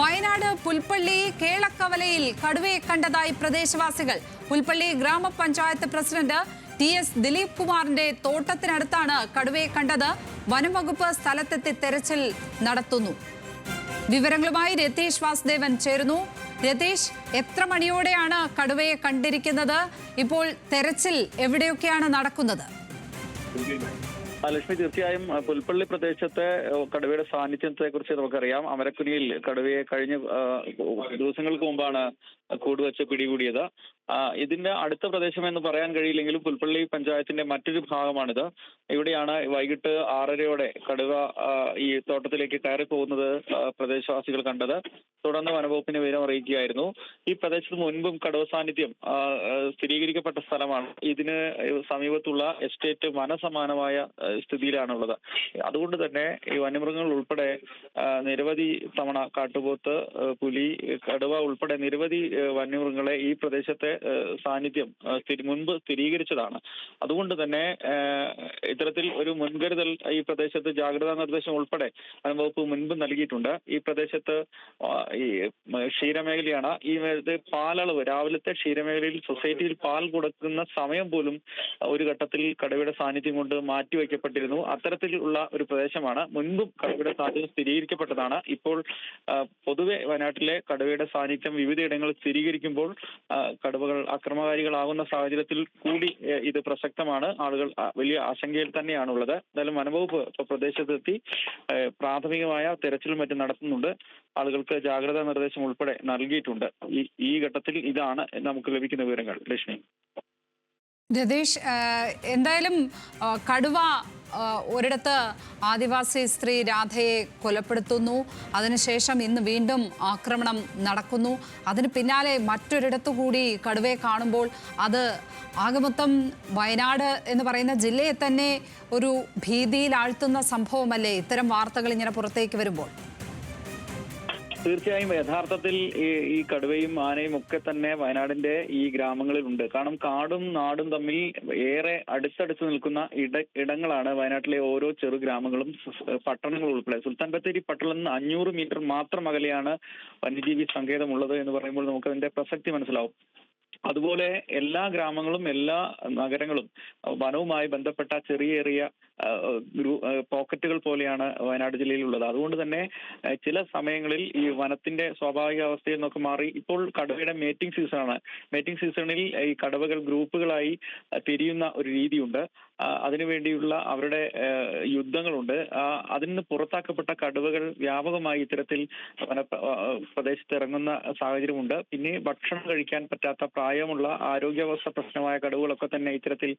വയനാട് പുൽപ്പള്ളി കേളക്കവലയിൽ കടുവയെ കണ്ടതായി പ്രദേശവാസികൾ. പുൽപ്പള്ളി ഗ്രാമപഞ്ചായത്ത് പ്രസിഡന്റ് ടി.എസ്. ദിലീപ് കുമാറിന്റെ തോട്ടത്തിനടുത്താണ് കടുവയെ കണ്ടത്. വനംവകുപ്പ് സ്ഥലത്തെത്തി തെരച്ചിൽ നടത്തുന്നു. വിവരങ്ങളുമായി രതീഷ് വാസുദേവൻ ചേരുന്നു. രതീഷ്, എത്ര മണിയോടെയാണ് കടുവയെ കണ്ടിരിക്കുന്നത്? ഇപ്പോൾ തെരച്ചിൽ എവിടെയൊക്കെയാണ് നടക്കുന്നത്? ലക്ഷ്മി, തീർച്ചയായും പുൽപ്പള്ളി പ്രദേശത്തെ കടുവയുടെ സാന്നിധ്യത്തെ കുറിച്ച് നമുക്കറിയാം. അമരക്കുനിയിൽ കടുവയെ കഴിഞ്ഞ ദിവസങ്ങൾക്ക് മുമ്പാണ് കൂടുവച്ച് പിടികൂടിയത്. ഇതിന്റെ അടുത്ത പ്രദേശം എന്ന് പറയാൻ കഴിയില്ലെങ്കിലും പുൽപ്പള്ളി പഞ്ചായത്തിന്റെ മറ്റൊരു ഭാഗമാണിത്. ഇവിടെയാണ് വൈകിട്ട് 6:30യോടെ കടുവ ഈ തോട്ടത്തിലേക്ക് കയറി പോകുന്നത് പ്രദേശവാസികൾ കണ്ടത്. തുടർന്ന് വനംവകുപ്പിനെ വിവരം അറിയിക്കുകയായിരുന്നു. ഈ പ്രദേശത്ത് മുൻപും കടുവ സാന്നിധ്യം സ്ഥിരീകരിക്കപ്പെട്ട സ്ഥലമാണ്. ഇതിന് സമീപത്തുള്ള എസ്റ്റേറ്റ് വനസമാനമായ സ്ഥിതിയിലാണുള്ളത്. അതുകൊണ്ട് തന്നെ ഈ വന്യമൃഗങ്ങൾ ഉൾപ്പെടെ നിരവധി തവണ കാട്ടുപോത്ത്, പുലി, കടുവ ഉൾപ്പെടെ നിരവധി വന്യമൃഗങ്ങളെ ഈ പ്രദേശത്തെ സാന്നിധ്യം മുൻപ് സ്ഥിരീകരിച്ചതാണ്. അതുകൊണ്ട് തന്നെ ഇത്തരത്തിൽ ഒരു മുൻകരുതൽ ഈ പ്രദേശത്ത് ജാഗ്രതാ നിർദ്ദേശം ഉൾപ്പെടെ വനംവകുപ്പ് മുൻപ് നൽകിയിട്ടുണ്ട്. ഈ പ്രദേശത്ത് ഈ ക്ഷീരമേഖലയാണ്. ഈ പാലളവ് രാവിലത്തെ ക്ഷീരമേഖലയിൽ സൊസൈറ്റിയിൽ പാൽ കൊടുക്കുന്ന സമയം പോലും ഒരു ഘട്ടത്തിൽ കടുവയുടെ സാന്നിധ്യം കൊണ്ട് മാറ്റിവെക്കപ്പെട്ടിരുന്നു. അത്തരത്തിലുള്ള ഒരു പ്രദേശമാണ്. മുൻപും കടുവയുടെ സാന്നിധ്യം സ്ഥിരീകരിക്കപ്പെട്ടതാണ്. ഇപ്പോൾ പൊതുവെ വയനാട്ടിലെ കടുവയുടെ സാന്നിധ്യം വിവിധയിടങ്ങളിൽ സ്ഥിരീകരിക്കുമ്പോൾ കടുവകൾ അക്രമകാരികളാകുന്ന സാഹചര്യത്തിൽ കൂടി ഇത് പ്രസക്തമാണ്. ആളുകൾ വലിയ ആശങ്കയിൽ തന്നെയാണുള്ളത്. എന്തായാലും വനംവകുപ്പ് പ്രദേശത്തെത്തി പ്രാഥമികമായ തെരച്ചിലും മറ്റും നടത്തുന്നുണ്ട്. ആളുകൾക്ക് ജാഗ്രതാ നിർദ്ദേശം ഉൾപ്പെടെ നൽകിയിട്ടുണ്ട്. ഈ ഘട്ടത്തിൽ ഇതാണ് നമുക്ക് ലഭിക്കുന്ന വിവരങ്ങൾ. ലക്ഷ്മി. രതീഷ്, എന്തായാലും കടുവ ഒരിടത്ത് ആദിവാസി സ്ത്രീ രാധയെ കൊലപ്പെടുത്തുന്നു. അതിനുശേഷം ഇന്ന് വീണ്ടും ആക്രമണം നടക്കുന്നു. അതിന് പിന്നാലെ മറ്റൊരിടത്തു കൂടി കടുവയെ കാണുമ്പോൾ അത് ആകെമൊത്തം വയനാട് എന്ന് പറയുന്ന ജില്ലയെ തന്നെ ഒരു ഭീതിയിലാഴ്ത്തുന്ന സംഭവമല്ലേ ഇത്തരം വാർത്തകൾ ഇങ്ങനെ പുറത്തേക്ക് വരുമ്പോൾ? തീർച്ചയായും യഥാർത്ഥത്തിൽ ഈ കടുവയും ആനയും ഒക്കെ തന്നെ വയനാടിന്റെ ഈ ഗ്രാമങ്ങളിലുണ്ട്. കാരണം കാടും നാടും തമ്മിൽ ഏറെ അടുത്തടുത്ത് നിൽക്കുന്ന ഇടങ്ങളാണ് വയനാട്ടിലെ ഓരോ ചെറു ഗ്രാമങ്ങളും പട്ടണങ്ങളും ഉൾപ്പെടെ. സുൽത്താൻ ബത്തേരി പട്ടണത്തിൽ നിന്ന് 500 മീറ്റർ മാത്രം അകലെയാണ് വന്യജീവി സങ്കേതമുള്ളത് എന്ന് പറയുമ്പോൾ നമുക്ക് അതിന്റെ പ്രസക്തി മനസ്സിലാവും. അതുപോലെ എല്ലാ ഗ്രാമങ്ങളും എല്ലാ നഗരങ്ങളും വനവുമായി ബന്ധപ്പെട്ട ചെറിയ പോക്കറ്റുകൾ പോലെയാണ് വയനാട് ജില്ലയിലുള്ളത്. അതുകൊണ്ട് തന്നെ ചില സമയങ്ങളിൽ ഈ വനത്തിന്റെ സ്വാഭാവിക അവസ്ഥയിൽ നിന്നൊക്കെ മാറി ഇപ്പോൾ കടുവയുടെ മേറ്റിംഗ് സീസണാണ്. മേറ്റിംഗ് സീസണിൽ ഈ കടുവകൾ ഗ്രൂപ്പുകളായി തിരിയുന്ന ഒരു രീതിയുണ്ട്. അതിനുവേണ്ടിയുള്ള അവരുടെ യുദ്ധങ്ങളുണ്ട്. അതിൽ നിന്ന് പുറത്താക്കപ്പെട്ട കടുവകൾ വ്യാപകമായി ഇത്തരത്തിൽ പ്രദേശത്ത് ഇറങ്ങുന്ന സാഹചര്യമുണ്ട്. പിന്നെ ഭക്ഷണം കഴിക്കാൻ പറ്റാത്ത പ്രായമുള്ള ആരോഗ്യാവസ്ഥ പ്രശ്നമായ കടുവകളൊക്കെ തന്നെ ഇത്തരത്തിൽ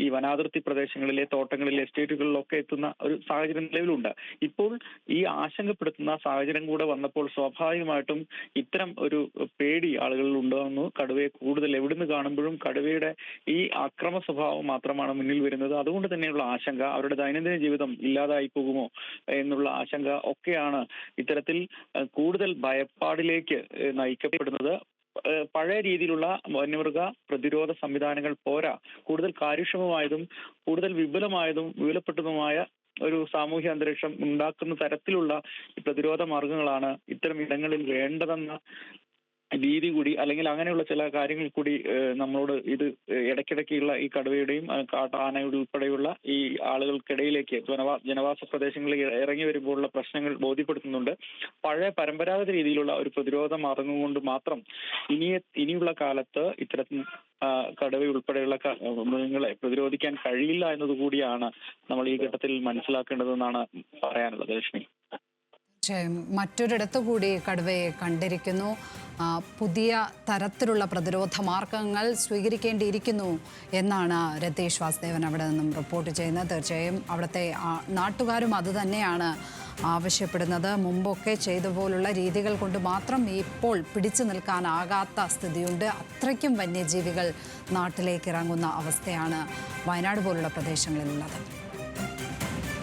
ഈ വനാതിർത്തി പ്രദേശങ്ങളിലെ തോട്ടങ്ങളിലെ എസ്റ്റേറ്റുകളിലൊക്കെ എത്തുന്ന ഒരു സാഹചര്യം നിലവിലുണ്ട്. ഇപ്പോൾ ഈ ആശങ്കപ്പെടുത്തുന്ന സാഹചര്യം കൂടെ വന്നപ്പോൾ സ്വാഭാവികമായിട്ടും ഇത്തരം ഒരു പേടി ആളുകളിൽ ഉണ്ടാകുന്നു. കടുവയെ കൂടുതൽ എവിടുന്ന് കാണുമ്പോഴും കടുവയുടെ ഈ ആക്രമ സ്വഭാവം മാത്രമാണ് മുന്നിൽ വരുന്നത്. അതുകൊണ്ട് തന്നെയുള്ള ആശങ്ക, അവരുടെ ദൈനംദിന ജീവിതം ഇല്ലാതായി പോകുമോ എന്നുള്ള ആശങ്ക ഒക്കെയാണ് ഇത്തരത്തിൽ കൂടുതൽ ഭയപ്പാടിലേക്ക് നയിക്കപ്പെടുന്നത്. പഴയ രീതിയിലുള്ള വന്യമൃഗ പ്രതിരോധ സംവിധാനങ്ങൾ പോരാ. കൂടുതൽ കാര്യക്ഷമമായതും കൂടുതൽ വിപുലപ്പെട്ടതുമായ ഒരു സാമൂഹ്യ അന്തരീക്ഷം ഉണ്ടാക്കുന്ന തരത്തിലുള്ള പ്രതിരോധ മാർഗങ്ങളാണ് ഇത്തരം ഇടങ്ങളിൽ വേണ്ടതെന്ന രീതി കൂടി, അല്ലെങ്കിൽ അങ്ങനെയുള്ള ചില കാര്യങ്ങൾ കൂടി നമ്മളോട് ഇത് ഇടയ്ക്കിടയ്ക്കുള്ള ഈ കടുവയുടെയും ആനയുടെ ഉൾപ്പെടെയുള്ള ഈ ആളുകൾക്കിടയിലേക്ക് ജനവാസ പ്രദേശങ്ങളിൽ ഇറങ്ങി വരുമ്പോഴുള്ള പ്രശ്നങ്ങൾ ബോധ്യപ്പെടുത്തുന്നുണ്ട്. പഴയ പരമ്പരാഗത രീതിയിലുള്ള ഒരു പ്രതിരോധ മാർഗം കൊണ്ട് മാത്രം ഇനിയുള്ള കാലത്ത് ഇത്തരത്തിൽ കടുവ ഉൾപ്പെടെയുള്ള മൃഗങ്ങളെ പ്രതിരോധിക്കാൻ കഴിയില്ല എന്നതുകൂടിയാണ് നമ്മൾ ഈ ഘട്ടത്തിൽ മനസ്സിലാക്കേണ്ടതെന്നാണ് പറയാനുള്ളത്. ലക്ഷ്മി. മറ്റൊരിടത്തു കൂടി കടുവയെ കണ്ടിരിക്കുന്നു. പുതിയ തരത്തിലുള്ള പ്രതിരോധ മാർഗങ്ങൾ സ്വീകരിക്കേണ്ടിയിരിക്കുന്നു എന്നാണ് രതീഷ് വാസുദേവൻ അവിടെ നിന്നും റിപ്പോർട്ട് ചെയ്യുന്നത്. തീർച്ചയായും അവിടുത്തെ നാട്ടുകാരും അതുതന്നെയാണ് ആവശ്യപ്പെടുന്നത്. മുമ്പൊക്കെ ചെയ്ത പോലുള്ള രീതികൾ കൊണ്ട് മാത്രം ഇപ്പോൾ പിടിച്ചു നിൽക്കാനാകാത്ത സ്ഥിതിയുണ്ട്. അത്രയ്ക്കും വന്യജീവികൾ നാട്ടിലേക്ക് ഇറങ്ങുന്ന അവസ്ഥയാണ് വയനാട് പോലുള്ള പ്രദേശങ്ങളിലുള്ളത്.